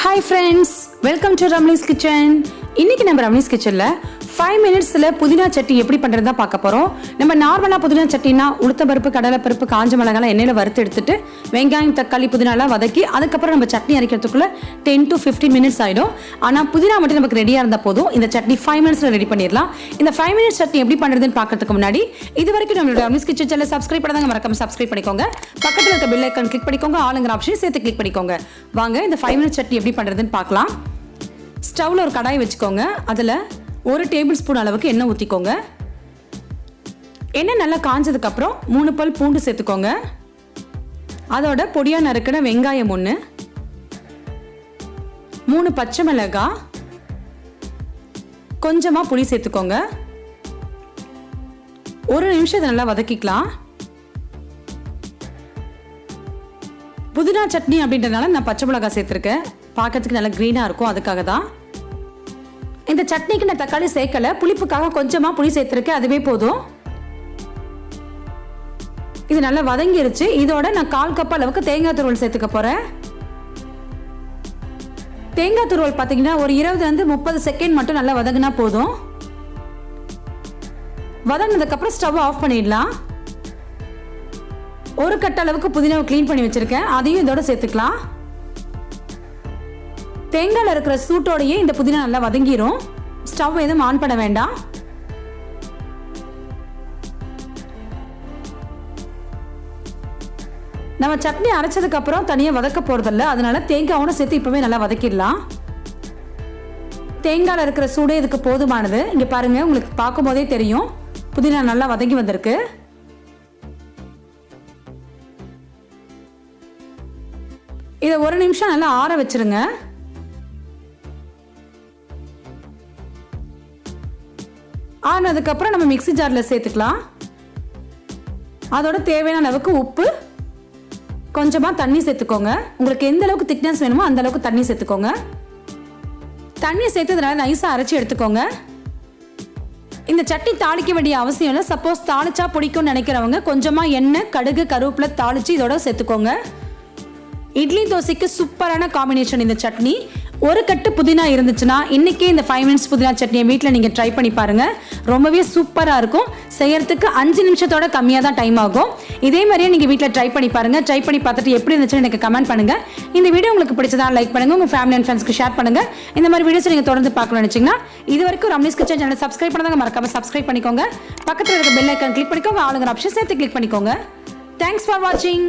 Hi friends, welcome to Ramli's Kitchen. இன்னைக்கு நம்ம ரம்லிஸ் கிச்சன்ல 5 மினிட்ஸ்ல புதினா சட்னி எப்படி பண்றதா பார்க்க போறோம். நம்ம நார்மலா புதினா சட்னினா உளுத்தம் பருப்பு, கடலை பருப்பு, காஞ்ச மிளகாய் எண்ணெயில வறுத்து எடுத்துட்டு வெங்காயம், தக்காளி, புதினாலாம் வதக்கி அதுக்கப்புறம் நம்ம சட்னி அரைக்கிறதுக்குள்ள 10 to 15 மினிட்ஸ் ஆயிடும். ஆனா புதினா மட்டும் நமக்கு ரெடியா இருந்தா போதும். இந்த சட்னி 5 மினிட்ஸ்ல ரெடி பண்ணிடலாம். இந்த 5 மினிட்ஸ் சட்னி எப்படி பண்றதுன்னு பார்க்கிறதுக்கு முன்னாடி இதுவரைக்கும் நம்மளோட ரம்லிஸ் கிச்சன் சேனலை சப்ஸ்கிரைப் பண்ணாதவங்க மறக்காம சப்ஸ்கிரைப் பண்ணிக்கோங்க. பக்கத்துல இருக்க பெல் ஐகான் கிளிக் பண்ணிக்கோங்க. ஆளுங்கிற ஆப்ஷன் சேர்த்து கிளிக் பண்ணிக்கோங்க. வாங்க இந்த 5 மினிட்ஸ் சட்னி எப்படி பண்றதுன்னு பார்க்கலாம். ஸ்டவ்ல ஒரு கடாய் வச்சுக்கோங்க. அதில் 1 டேபிள் ஸ்பூன் அளவுக்கு எண்ணெய் ஊற்றிக்கோங்க. எண்ணெய் நல்லா காஞ்சதுக்கப்புறம் 3 பல் பூண்டு சேர்த்துக்கோங்க. அதோட பொடியாக நறுக்கின வெங்காயம் 1, 3 பச்சை மிளகாய், கொஞ்சமாக புளி சேர்த்துக்கோங்க. 1 நிமிஷம் இதை நல்லா வதக்கிக்கலாம். புதினா சட்னி அப்படின்றதுனால நான் பச்சை மிளகாய் சேர்த்துருக்கேன். பார்க்கறதுக்கு நல்லா க்ரீனாக இருக்கும், அதுக்காக தான். இந்த சட்னிக்கு நான் தக்காளி சேர்க்கல, புளிப்புக்காக கொஞ்சமாக புளி சேர்த்துருக்கேன், அதுவே போதும். இது நல்லா வதங்கிருச்சு. இதோட நான் 1/4 கப் அளவுக்கு தேங்காய் துருவல் சேர்த்துக்க போகிறேன். தேங்காய் துருவல் பார்த்தீங்கன்னா ஒரு 20 to 30 செகண்ட் மட்டும் நல்லா வதங்கினா போதும். வதங்கினதுக்கப்புறம் ஸ்டவ் ஆஃப் பண்ணிடலாம். 1 கட் அளவுக்கு புதினாவை க்ளீன் பண்ணி வச்சுருக்கேன், அதையும் இதோட சேர்த்துக்கலாம். தேங்காயில் இருக்கிற சூட்டோடையே இந்த புதினா நல்லா வதங்கிரும். ஸ்டவ் எதுவும் ஆன் பண்ண வேண்டாம். நம்ம சட்னி அரைச்சதுக்கு அப்புறம் தனியாக வதக்க போறதில்ல, அதனால தேங்காயோட சேர்த்து இப்பவே நல்லா வதக்கிடலாம். தேங்காயில் இருக்கிற சூடே இதுக்கு போதுமானது. இங்க பாருங்க, உங்களுக்கு பார்க்கும் போதே தெரியும் புதினா நல்லா வதங்கி வந்திருக்கு. இதை 1 நிமிஷம் நல்லா ஆற வச்சிருங்க. ஆனதுக்கப்புறம் நம்ம மிக்ஸி ஜாரில் சேர்த்துக்கலாம். அதோட தேவையான அளவுக்கு உப்பு, கொஞ்சமாக தண்ணி சேர்த்துக்கோங்க. உங்களுக்கு எந்த அளவுக்கு திக்னஸ் வேணுமோ அந்த அளவுக்கு தண்ணி சேர்த்துக்கோங்க. தண்ணி சேர்த்ததுனால நைஸாக அரைச்சி எடுத்துக்கோங்க. இந்த சட்னி தாளிக்க வேண்டிய அவசியம் இல்லை. சப்போஸ் தாளிச்சா பிடிக்கும்னு நினைக்கிறவங்க கொஞ்சமாக எண்ணெய், கடுகு, கருவேப்பிலை தாளித்து இதோட சேர்த்துக்கோங்க. இட்லி தோசைக்கு சூப்பரான காம்பினேஷன் இந்த சட்னி. 1 கட்டு புதினா இருந்துச்சுன்னா இன்னைக்கே இந்த 5 மினிட்ஸ் புதினா சட்னியை வீட்டில் நீங்கள் ட்ரை பண்ணி பாருங்க. ரொம்பவே சூப்பராக இருக்கும். செய்யறதுக்கு 5 நிமிஷத்தோட கம்மியாக தான் டைம் ஆகும். இதே மாதிரியே நீங்கள் வீட்டில் ட்ரை பண்ணி பாருங்க. ட்ரை பண்ணி பார்த்துட்டு எப்படி இருந்துச்சுன்னு எனக்கு கமெண்ட் பண்ணுங்க. இந்த வீடியோ உங்களுக்கு பிடிச்சதா லைக் பண்ணுங்க, உங்க ஃபேமிலி அண்ட் ஃப்ரெண்ட்ஸ்க்கு ஷேர் பண்ணுங்க. இந்த மாதிரி வீடியோஸ் நீங்கள் தொடர்ந்து பார்க்கணும்னு நினைச்சீங்கன்னா இது வரைக்கும் ரம்லிஸ் கிச்சன் சேனலை சப்ஸ்கிரைப் பண்ணாங்க மறக்காம சப்ஸ்கிரைப் பண்ணிக்கோங்க. பக்கத்தில் இருக்க பெல் ஐக்கான் கிளிக் பண்ணிக்கோங்க. ஆளுங்கிற ஆப்ஷன் சேர்த்து கிளிக் பண்ணிக்கோங்க. தேங்க்ஸ் ஃபார் வாட்சிங்.